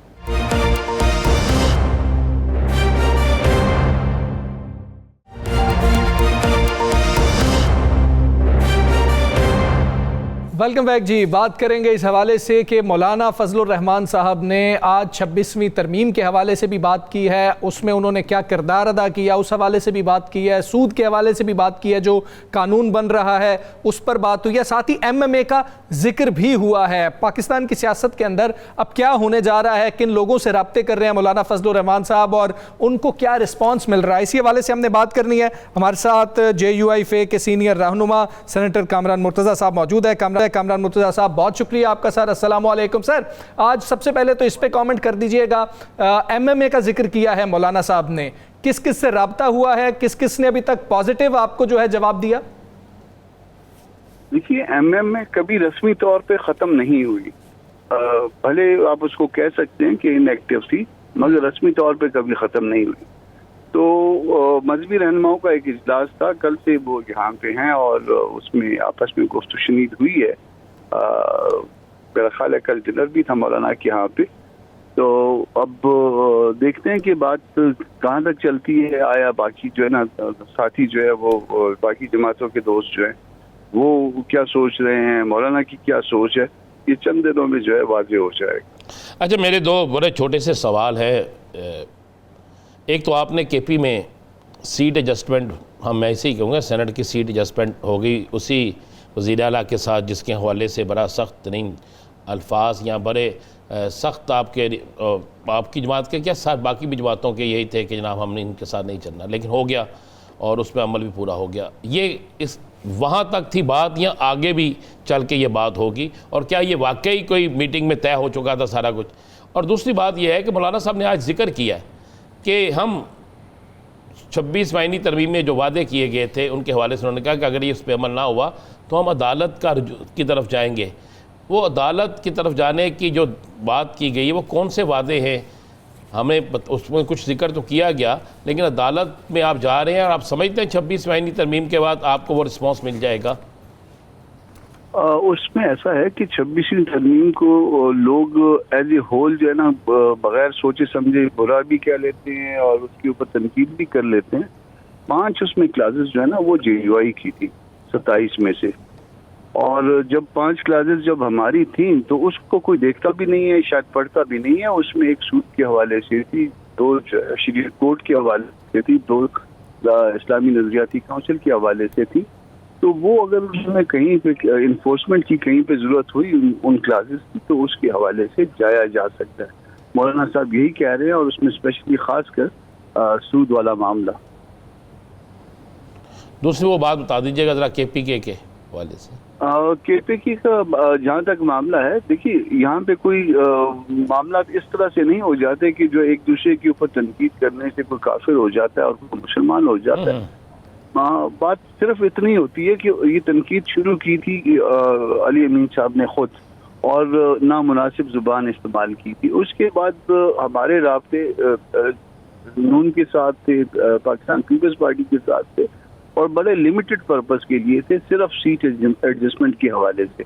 वेलकम बैक जी। बात करेंगे इस हवाले से कि मौलाना फजलुर रहमान साहब ने आज 26वीं तरमीम के हवाले से भी बात की है, उसमें उन्होंने क्या किरदार अदा किया उस हवाले से भी बात की है, सूद के हवाले से भी बात की है, जो कानून बन रहा है उस पर बात हुई है, साथ ही MMA का जिक्र भी हुआ है। पाकिस्तान की सियासत के अंदर अब क्या होने जा रहा है, किन लोगों से रब्ते कर रहे हैं मौलाना फजलुर रहमान साहब और उनको क्या रिस्पॉन्स मिल रहा है, इसी हवाले से हमने बात करनी है। हमारे साथ JUIFA के सीनियर रहनुमा सेनेटर कामरान मुर्तज़ा साहब मौजूद है। कामरान मुर्तज़ा साहब बहुत शुक्रिया आपका सर। अस्सलाम वालेकुम सर। आज सबसे पहले तो इस पे कमेंट कर दीजिएगा, MMA का जिक्र किया है मौलाना साहब ने, किस किस से राब्ता हुआ है, किस किस ने अभी तक पॉजिटिव आपको जो है जवाब दिया? देखिए, MMA कभी रस्मी तौर पे ख़त्म नहीं हुई। भले आप उसको कह सकते हैं कि इनएक्टिव थी, मगर रस्मी तौर पे कभी ख़त्म नहीं हुई। तो मजहबी रहनुमाओं का एक इजलास था, कल से वो यहाँ पे हैं और उसमें आपस में गुफ्तगू शनीद हुई है। मेरा ख्याल है कल डिनर भी था मौलाना के यहाँ पे। तो अब देखते हैं कि बात कहाँ तक चलती है। आया बाकी जो है ना साथी जो है वो बाकी जमातों के दोस्त जो हैं वो क्या सोच रहे हैं, मौलाना की क्या सोच है, ये चंद दिनों में जो है वाज़ेह हो जाएगा। अच्छा, मेरे 2 बड़े छोटे से सवाल है। एक तो आपने KP में सीट एडजस्टमेंट, हम ऐसे ही कहूँगा, सेनेट की सीट एडजस्टमेंट हो गई उसी वज़ीर आला के साथ, जिसके हवाले से बड़ा सख्त तरीन अल्फाज या बड़े सख्त आपकी जमात के क्या साथ बाकी भी जमातों के यही थे कि जनाब हमने इनके साथ नहीं चलना, लेकिन हो गया और उस पर अमल भी पूरा हो गया। ये इस वहाँ तक थी बात या आगे भी चल के ये बात होगी, और क्या ये वाकई कोई मीटिंग में तय हो चुका था सारा कुछ? और दूसरी बात यह है कि मौलाना साहब ने आज जिक्र किया है कि हम 26वां तरमीम में जो वादे किए गए थे उनके हवाले से उन्होंने कहा कि अगर ये इस पर अमल ना हुआ तो हम अदालत की तरफ जाएंगे। वो अदालत की तरफ जाने की जो बात की गई है वो कौन से वादे हैं? हमें उसमें कुछ जिक्र तो किया गया, लेकिन अदालत में आप जा रहे हैं और आप समझते हैं 26वां तरमीम के बाद आपको वो रिस्पॉन्स मिल जाएगा? उसमें ऐसा है कि 26वीं तरमीम को लोग एज ए होल जो है ना बगैर सोचे समझे बुरा भी कह लेते हैं और उसके ऊपर तनकीद भी कर लेते हैं। 5 उसमें क्लासेस जो है ना वो JUI की थी 27 में से, और जब 5 क्लासेस जब हमारी थी तो उसको कोई देखता भी नहीं है, शायद पढ़ता भी नहीं है। उसमें एक सूद के हवाले से थी, 2 शरीयत कोर्ट के हवाले से थी, 2 इस्लामी नजरियाती काउंसिल के हवाले से थी। तो वो अगर उसमें कहीं पे इन्फोर्समेंट की कहीं पे ज़रूरत हुई उन क्लासेस की तो उसके हवाले से जाया जा सकता है। मौलाना साहब यही कह रहे हैं, और उसमें स्पेशली खास कर सूद वाला मामला। दूसरी वो बात बता दीजिएगा ज़रा KPK के हवाले से। KPK का जहाँ तक मामला है, देखिए यहाँ पे कोई मामला इस तरह से नहीं हो जाते कि जो एक दूसरे के ऊपर तनकीद करने से कोई काफिर हो जाता है और कोई मुसलमान हो जाता है। बात सिर्फ इतनी होती है कि ये तनकीद शुरू की थी अली अमीन साहब ने खुद, और नामुनासिब जुबान इस्तेमाल की थी। उसके बाद हमारे राब्ते नून के साथ थे, पाकिस्तान पीपल्स पार्टी के साथ थे, और बड़े लिमिटेड पर्पस के लिए थे, सिर्फ सीट एडजस्टमेंट के हवाले से।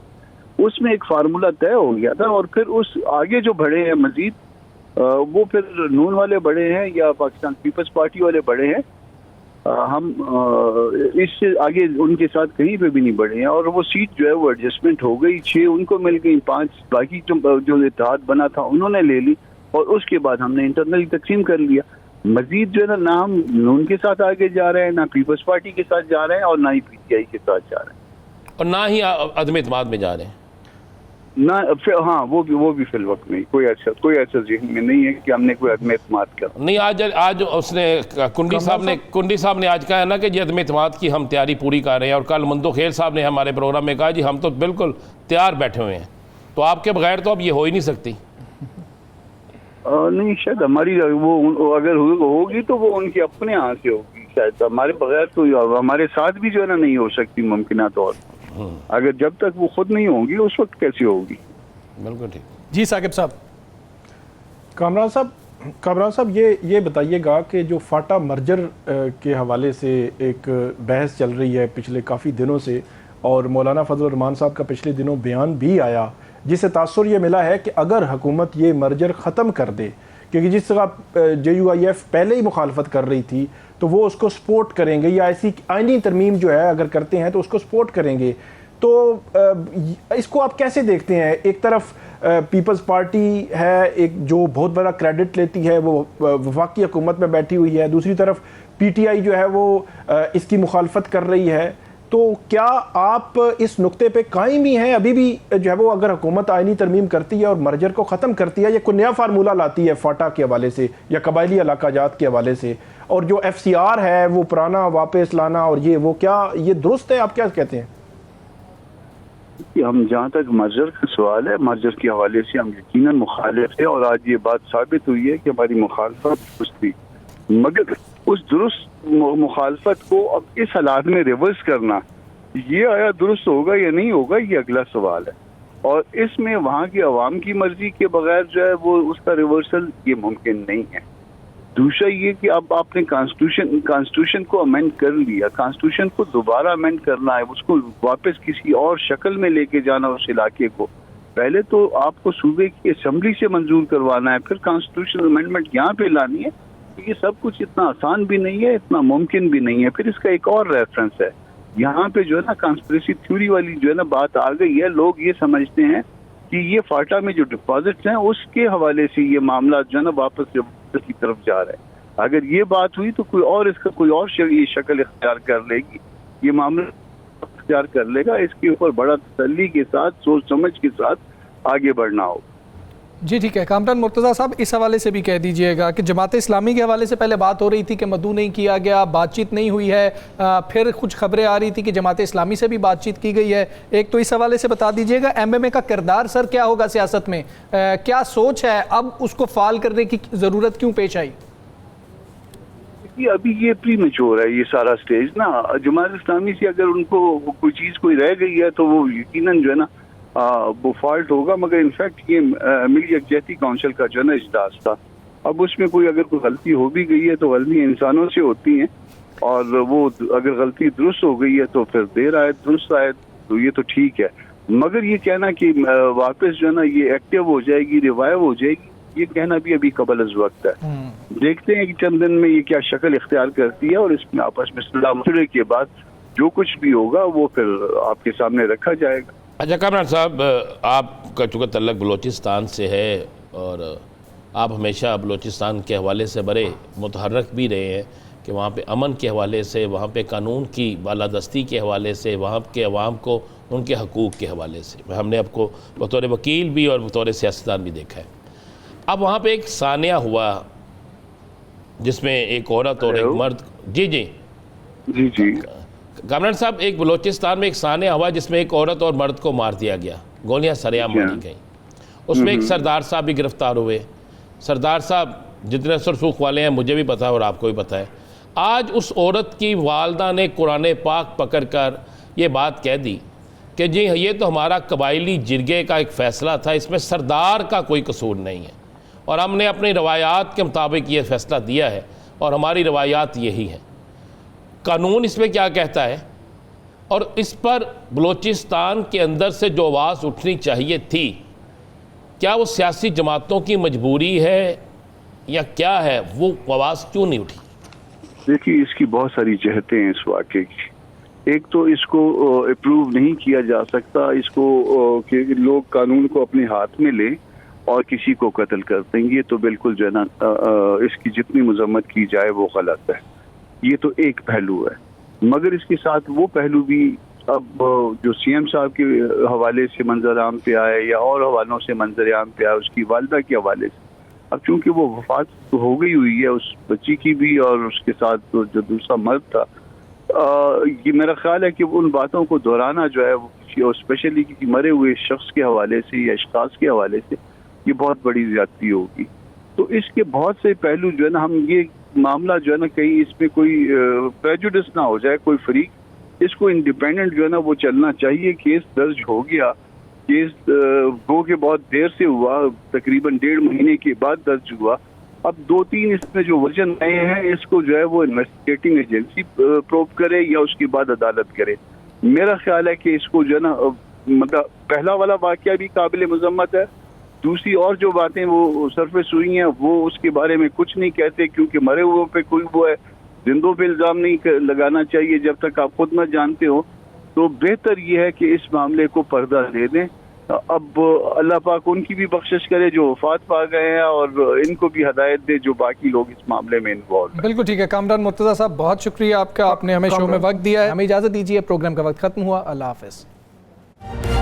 उसमें एक फार्मूला तय हो गया था, और फिर उस आगे जो बढ़े हैं मजीद, वो फिर नून वाले बड़े हैं या पाकिस्तान पीपल्स पार्टी वाले बड़े हैं, हम इससे आगे उनके साथ कहीं पे भी नहीं बढ़े हैं। और वो सीट जो है वो एडजस्टमेंट हो गई, 6 उनको मिल गई, 5 बाकी जो इत्तेहाद बना था उन्होंने ले ली, और उसके बाद हमने इंटरनली तकसीम कर लिया। मजीद जो है ना हम नून के साथ आगे जा रहे हैं, ना पीपल्स पार्टी के साथ जा रहे हैं, और ना ही PTI के साथ जा रहे हैं, और ना ही अदम इत्मीनान में जा रहे हैं ना। हाँ, वो भी फिल वक्त नहीं, कोई ऐसा ज़हन में नहीं है कि हमने कोई अदम इत्मीनान कर नहीं। आज उसने कुंडी साहब ने आज कहा है ना कि अदम इत्मीनान की हम तैयारी पूरी कर रहे हैं, और कल मंदो खेल साहब ने हमारे प्रोग्राम में कहा जी हम तो बिल्कुल तैयार बैठे हुए हैं। तो आपके बगैर तो अब ये हो ही नहीं सकती। नहीं, शायद हमारी वो अगर होगी तो वो उनके अपने यहाँ से होगी, शायद हमारे बगैर तो हमारे साथ भी जो है ना नहीं हो सकती मुमकिन तौर। अगर जब तक वो खुद नहीं होंगी उस वक्त कैसे होगी। बिल्कुल ठीक। जी साकिब साहब। कामरान साहब ये बताइएगा कि जो फाटा मर्जर के हवाले से एक बहस चल रही है पिछले काफ़ी दिनों से, और मौलाना फजल रहमान साहब का पिछले दिनों बयान भी आया, जिससे तासुर ये मिला है कि अगर हुकूमत ये मर्जर ख़त्म कर दे, क्योंकि जिस तरह JUIF पहले ही मुखालफत कर रही थी, तो वो उसको सपोर्ट करेंगे, या ऐसी आईनी तरमीम जो है अगर करते हैं तो उसको सपोर्ट करेंगे। तो इसको आप कैसे देखते हैं? एक तरफ पीपल्स पार्टी है, एक जो बहुत बड़ा क्रेडिट लेती है, वो वफाकी हुकूमत में बैठी हुई है, दूसरी तरफ PTI जो है वो इसकी मुखालफत कर रही है। तो क्या आप इस नुक्ते पे कायम ही हैं अभी भी जो है वो, अगर हुकूमत आईनी तरमीम करती है और मर्जर को ख़त्म करती है, या कोई नया फार्मूला लाती है फाटा के हवाले से या कबायली इलाकाजात के हवाले से, और जो FCR है वो पुराना वापस लाना, और ये वो, क्या ये दुरुस्त है? आप क्या कहते हैं? हम जहाँ तक मर्जर का सवाल है, मर्जर के हवाले से हम यकीनन मुखालिफ थे, और आज ये बात साबित हुई है कि हमारी मुखालफत दुरुस्त थी। मगर उस दुरुस्त मुखालफत को अब इस हालात में रिवर्स करना, ये आया दुरुस्त होगा या नहीं होगा, ये अगला सवाल है। और इसमें वहाँ की आवाम की मर्जी के बगैर जो है वो उसका रिवर्सल ये मुमकिन नहीं है। दूसरा ये कि अब आपने कॉन्स्टिट्यूशन को अमेंड कर लिया, कॉन्स्टिट्यूशन को दोबारा अमेंड करना है, उसको वापस किसी और शक्ल में लेके जाना उस इलाके को, पहले तो आपको सूबे की असेंबली से मंजूर करवाना है, फिर कॉन्स्टिट्यूशनल अमेंडमेंट यहाँ पे लानी है। ये सब कुछ इतना आसान भी नहीं है, इतना मुमकिन भी नहीं है। फिर इसका एक और रेफरेंस है, यहाँ पे जो है ना कंस्पिरेसी थ्योरी वाली जो है ना बात आ गई है। लोग ये समझते हैं कि ये फाटा में जो डिपॉजिट्स हैं उसके हवाले से ये मामला जो है ना वापस की तरफ जा रहा है। अगर ये बात हुई तो कोई और इसका कोई और ये शक्ल इख्तियार कर लेगी, ये मामला इख्तियार कर लेगा। इसके ऊपर बड़ा तसल्ली के साथ, सोच समझ के साथ आगे बढ़ना हो। जी ठीक है। कामरान मुर्तज़ा साहब, इस हवाले से भी कह दीजिएगा कि जमात इस्लामी के हवाले से पहले बात हो रही थी कि मदऊ नहीं किया गया, बातचीत नहीं हुई है, फिर कुछ खबरें आ रही थी कि जमात इस्लामी से भी बातचीत की गई है। एक तो इस हवाले से बता दीजिएगा, MMA का किरदार सर क्या होगा सियासत में, क्या सोच है, अब उसको फाल करने की ज़रूरत क्यों पेश आई? अभी ये प्री मैच्योर है ये सारा स्टेज ना। जमात इस्लामी से अगर उनको कोई चीज़ कोई रह गई है तो वो यकीनन जो है ना वो फॉल्ट होगा। मगर इनफैक्ट ये मिली यकजहती काउंसिल का जो है ना इजलास था, अब उसमें कोई अगर कोई गलती हो भी गई है तो गलती इंसानों से होती हैं, और वो अगर गलती दुरुस्त हो गई है तो फिर देर आए दुरुस्त आए तो ये तो ठीक है। मगर ये कहना कि वापस जो है ना ये एक्टिव हो जाएगी, रिवाइव हो जाएगी, ये कहना भी अभी कबल अज़ वक्त है। देखते हैं कि चंद दिन में ये क्या शक्ल इख्तियार करती है, और इसमें आपस में सलाह मशवरे के बाद जो कुछ भी होगा वो फिर आपके सामने रखा जाएगा। अच्छा कामरान साहब, आपका चूँकि तल्लक बलूचिस्तान से है और आप हमेशा बलूचिस्तान के हवाले से बड़े मुतहर्रक भी रहे हैं कि वहाँ पे अमन के हवाले से, वहाँ पे कानून की बालादस्ती के हवाले से, वहाँ के अवाम को उनके हकूक़ के हवाले से हमने आपको बतौर वकील भी और बतौर सियासतदान भी देखा है। अब वहाँ पे एक सानिया हुआ जिसमें एक औरत और एक मर्द। जी जी जी जी कामरान साहब, एक बलूचिस्तान में एक सानिया हुआ जिसमें एक औरत और मर्द को मार दिया गया, गोलियां सरेआम मारी गई। उसमें एक सरदार साहब भी गिरफ्तार हुए। सरदार साहब जितने सुरसूख वाले हैं मुझे भी पता है और आपको भी पता है। आज उस औरत की वालदा ने कुरान पाक पकड़ कर ये बात कह दी कि जी ये तो हमारा कबायली जिरगे का एक फ़ैसला था, इसमें सरदार का कोई कसूर नहीं है और हमने अपनी रवायात के मुताबिक ये फ़ैसला दिया है और हमारी रवायात यही है। कानून इसमें क्या कहता है? और इस पर बलूचिस्तान के अंदर से जो आवाज़ उठनी चाहिए थी, क्या वो सियासी जमातों की मजबूरी है या क्या है, वो आवाज़ क्यों नहीं उठी? देखिए, इसकी बहुत सारी जहतें हैं इस वाक़े की। एक तो इसको अप्रूव नहीं किया जा सकता, इसको कि लोग कानून को अपने हाथ में लें और किसी को कत्ल कर देंगे, तो बिल्कुल जो है ना इसकी जितनी मजम्मत की जाए वो गलत है। ये तो एक पहलू है, मगर इसके साथ वो पहलू भी अब जो सीएम साहब के हवाले से मंजर आम पे आए या और हवालों से मंजर आम पे आए, उसकी वालदा के हवाले से, अब चूंकि वो वफात तो हो गई हुई है उस बच्ची की भी और उसके साथ जो दूसरा मर्द था, ये मेरा ख्याल है कि उन बातों को दोहराना जो है वो स्पेशली किसी मरे हुए शख्स के हवाले से या अशखास के हवाले से ये बहुत बड़ी ज्यादती होगी। तो इसके बहुत से पहलू जो है ना, हम ये मामला जो है ना कहीं इसमें कोई प्रेजुडिस ना हो जाए, कोई फरीक, इसको इंडिपेंडेंट जो है ना वो चलना चाहिए। केस दर्ज हो गया, केस वो के बहुत देर से हुआ, तकरीबन 1.5 महीने के बाद दर्ज हुआ। अब 2-3 इसमें जो वर्जन आए हैं, इसको जो है वो इन्वेस्टिगेटिंग एजेंसी प्रोब करे या उसके बाद अदालत करे। मेरा ख्याल है कि इसको जो है ना मतलब पहला वाला वाकया भी काबिल मजम्मत है, दूसरी और जो बातें वो सरफेस हुई हैं वो उसके बारे में कुछ नहीं कहते, क्योंकि मरे हुए पे कोई वो है, जिंदों पे इल्ज़ाम नहीं लगाना चाहिए जब तक आप खुद न जानते हो। तो बेहतर ये है कि इस मामले को पर्दा दे दें। अब अल्लाह पाक उनकी भी बख्शिश करे जो वफात पा गए हैं और इनको भी हदायत दे जो बाकी लोग इस मामले में इन्वॉल्व हैं। बिल्कुल ठीक है। कामरान मुर्तज़ा साहब, बहुत शुक्रिया आपका, आपने हमें शो में वक्त दिया है। हमें इजाज़त दीजिए, प्रोग्राम का वक्त खत्म हुआ। अल्लाह हाफ़िज़।